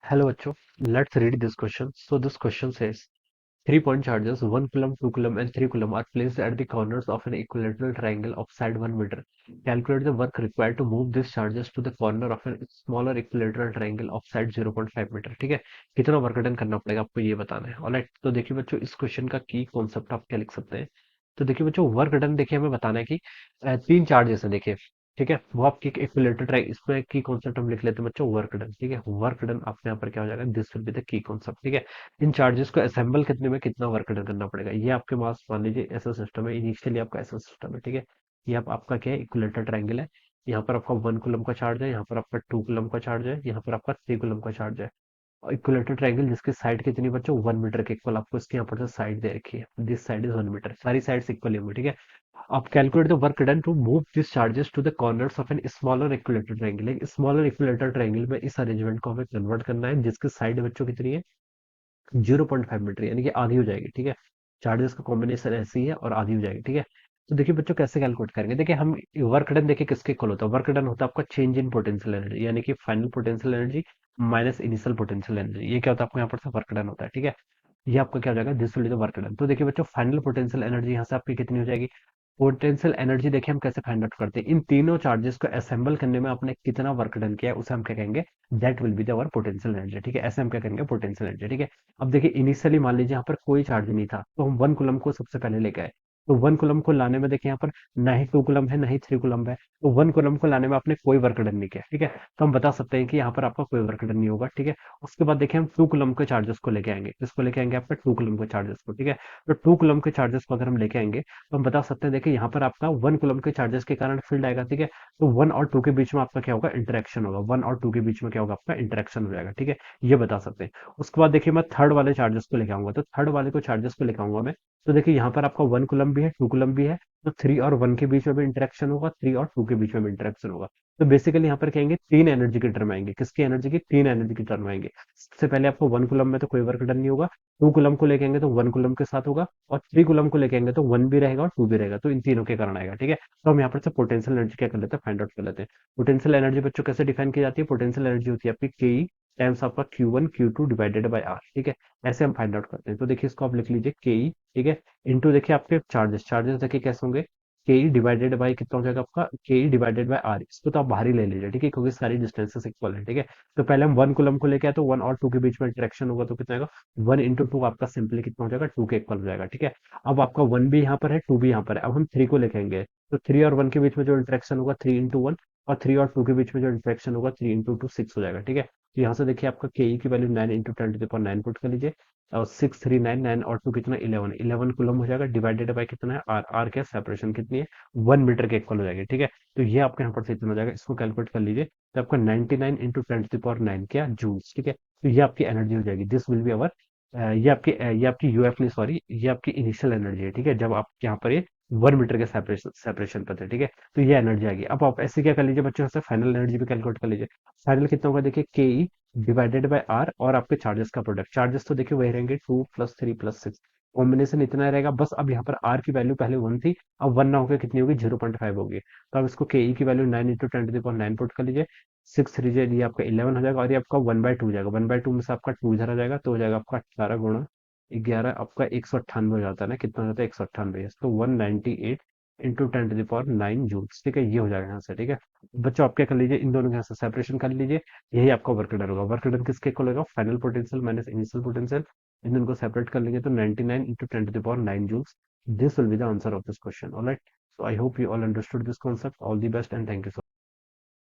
Hello, Acho. Let's read this question. So this question says, 3-point charges 1 coulomb, 2 coulomb, and 3 coulomb are placed at the corners of an equilateral triangle of side 1 meter. Calculate the work required to move these charges to the corner of a smaller equilateral triangle of side 0.5 metre. ठीक है, कितना work done करना पड़ेगा आपको ये बताना है। Alright, तो देखिए बच्चों, इस क्वेश्चन का की कॉन्सेप्ट आप क्या लिख सकते हैं। तो देखिए बच्चों, वर्क डन देखिए हमें बताना है कि तीन चार्जेस है देखिए। ठीक है, वो आपकी इक्विलेटरल ट्राइंगल, इसमें की कॉन्सेप्ट हम लिख लेते हैं बच्चों वर्क डन। ठीक है, वर्क डन आपके यहाँ पर क्या हो जाएगा, this will be the key concept. ठीक है, इन चार्जेस को असेंबल करने में कितना वर्क डन करना पड़ेगा, ये आपके पास मान लीजिए ऐसा सिस्टम है, इनिशियली आपका ऐसा सिस्टम है। ठीक है, ये आपका क्या है, इक्विलेटरल ट्राइंगल है। यहाँ पर आपका 1 कूलम का चार्ज है, यहाँ पर आपका 2 कूलम का चार्ज है, यहाँ पर आपका 3 कूलम का चार्ज है। इक्विलेटरल ट्राइंगल जिसकी साइड कितनी बच्चों, 1 मीटर के इक्वल आपको इसके यहाँ पर से साइड दे रखी है। दिस साइड इज 1 मीटर, सारी साइड इक्वल होंगी। ठीक है, अब calculate the work done to move this charges to the corners of an smaller equilateral triangle. एक स्मॉलर इक्विलेटरल ट्राइंगल में इस अरेंजमेंट को हमें कन्वर्ट करना है, जिसकी साइड बच्चों कितनी है, 0.5 मीटर, यानी कि आधी हो जाएगी। ठीक है, चार्जेस का कॉम्बिनेशन ऐसी है और आधी हो जाएगी। ठीक है, तो देखिए बच्चों कैसे कैलकुलेट करेंगे। देखिए हम वर्क डन देखिए किसके इक्वल होता है, वर्क डन होता है आपका चेंज इन पोटेंशियल एनर्जी, यानी कि final potential energy minus initial potential energy. ये क्या होता है आपको यहाँ पर से वर्क डन होता है। ठीक है, ये आपका क्या हो जाएगा, this will be the work done. तो देखिए बच्चों, फाइनल पोटेंशियल एनर्जी यहाँ से आपकी कितनी हो जाएगी। पोटेंशियल एनर्जी देखिए हम कैसे फाइंड आउट करते हैं, इन तीनों चार्जेस को असेंबल करने में आपने कितना वर्क डन किया है उसे हम क्या कहेंगे, that will be the our potential energy. ठीक है, ऐसे हम क्या करेंगे, पोटेंशियल एनर्जी। ठीक है, अब देखिए इनिशियली मान लीजिए यहाँ पर कोई चार्ज नहीं था, तो हम 1 कूलम को सबसे पहले लेके आए। तो 1 कूलम को लाने में देखिए यहाँ पर ना ही 2 कूलम है ना ही 3 कूलम है, तो 1 कूलम को लाने में आपने कोई वर्क डन नहीं किया। ठीक है, तो हम बता सकते हैं कि यहाँ पर आपका कोई वर्क डन नहीं होगा। ठीक है, उसके बाद देखिए हम 2 कूलम के चार्जेस को लेके आएंगे, किसको लेके आएंगे, आपका 2 कूलम के चार्जेस को। ठीक है, तो 2 कूलम के चार्जेस को अगर हम लेके आएंगे तो हम बता सकते हैं, देखिए यहाँ पर आपका 1 कूलम के चार्जेस के कारण फील्ड आएगा। ठीक है, तो 1 और 2 के बीच में आपका क्या होगा, इंटरेक्शन होगा। 1 और 2 के बीच में क्या होगा, आपका इंटरेक्शन हो जाएगा। ठीक है, ये बता सकते हैं। उसके बाद देखिए मैं थर्ड वाले चार्जेस को लेके आऊंगा, तो थर्ड वाले को चार्जेस को लेके आऊंगा मैं। तो देखिए यहाँ पर आपका 1 कूलम भी है, 2 कूलम भी है, तो 3 और 1 के बीच में भी इंटरेक्शन होगा, 3 और 2 के बीच में भी इंटरेक्शन होगा। तो बेसिकली यहाँ पर कहेंगे तीन एनर्जी की टर्म आएंगे, किसकी एनर्जी की, तीन एनर्जी की टर्म आएंगे। सबसे पहले आपको 1 कूलम में तो कोई वर्क डन नहीं होगा, 2 कूलम को लेके आएंगे तो 1 कूलम के साथ होगा, और 3 कूलम को लेके आएंगे तो 1 भी रहेगा और 2 भी रहेगा, तो इन तीनों के कारण आएगा। ठीक है, तो हम यहाँ पर से पोटेंशियल एनर्जी क्या कर लेते हैं, फाइंड आउट कर लेते हैं। पोटेंशियल एनर्जी बच्चों कैसे डिफाइन की जाती है, पोटेंशियल एनर्जी होती है आपकी के टाइम्स आपका Q1 Q2 divided by are. ठीक है, ऐसे हम फाइंड आउट करते हैं। तो देखिए इसको आप लिख लीजिए के। ठीक है, इंटू देखिए आपके चार्जेस, चार्जेस देखिए कैसे होंगे, के डिवाइडेड बाय कितना हो जाएगा आपका, के डिवाइडेड बाय आर। इसको तो आप बाहर ही ले लीजिए। ठीक है, क्योंकि सारी डिस्टेंसेस इक्वल है। ठीक है, तो पहले हम 1 कूलम को लेके आए, तो 1 और 2 के बीच में इंटरेक्शन होगा, तो कितना आएगा, 1 इंटू 2 आपका सिंपली कितना हो जाएगा, 2 के इक्वल हो जाएगा। ठीक है, अब आपका 1 भी यहाँ पर है, 2 भी यहाँ पर है, अब हम 3 को लिखेंगे, तो 3 और 1 के बीच में जो इंटरेक्शन होगा 3 इंटू 1, और 3 और 2 के बीच में जो इंटरेक्शन होगा 3 इंटू 2 6 हो जाएगा। ठीक है, तो यहाँ से देखिए आपका के की value 9 into 10 to the power 9 put कर लीजिए, और 6 3 9 9 और 2 कितना, 11 कूलम हो जाएगा, डिवाइडेड बाय कितना है, आर। आर क्या, सेपरेशन कितनी है, 1 मीटर के इक्वल हो जाएगी। ठीक है, तो ये आपके यहाँ पर से इतना हो जाएगा, इसको कैलकुलेट कर लीजिए, तो आपका 99 इंटू 10 टू द पावर 9 क्या, जूल्स। ठीक है, तो ये आपकी एनर्जी हो जाएगी, दिस विल बी अवर, ये आपकी यूएफ नहीं, सॉरी, ये आपकी इनिशियल एनर्जी है। ठीक है, जब आप यहाँ पर ये 1 मीटर के सेपरेशन सेपरेशन पर थे। ठीक है, तो ये एनर्जी आ गई। अब आप ऐसे क्या कर लीजिए बच्चों, से फाइनल एनर्जी भी कैलकुलेट कर लीजिए। फाइनल कितना होगा, देखिए के डिवाइडेड बाय आर और आपके चार्जेस का प्रोडक्ट। चार्जेस तो देखिए वही रहेंगे, 2 + 3 + 6, कॉम्बिनेशन इतना रहेगा बस। अब यहाँ पर आर की वैल्यू पहले 1 थी, अब 1 ना होकर कितनी होगी, 0.5 होगी। तो अब इसको के की value 9 into 10 to the power 9 put कर लीजिए, 6 3 ये आपका 11 हो जाएगा, और ये आपका 1/2 हो जाएगा। 1/2 में से आपका 2 इधर आ जाएगा, तो हो जाएगा आपका 18 × 11 आपका 198 हो जाता है ना, कितना हो जाता है, 198, तो 198 into 10 to the power 9 joules. ठीक है, ये हो जाएगा यहाँ से। ठीक है, बच्चों आप क्या कर लीजिए, इन दोनों के यहाँ से सेपरेशन कर लीजिए, यही आपका वर्क डन होगा। वर्क डन किसके इक्वल होगा, final potential minus initial potential. इन दोनों को सेपरेट कर लेंगे तो 99 into 10 to the power 9 joules. This will be the answer of this question. All right. So I hope you all understood this concept. All the best and thank you so much.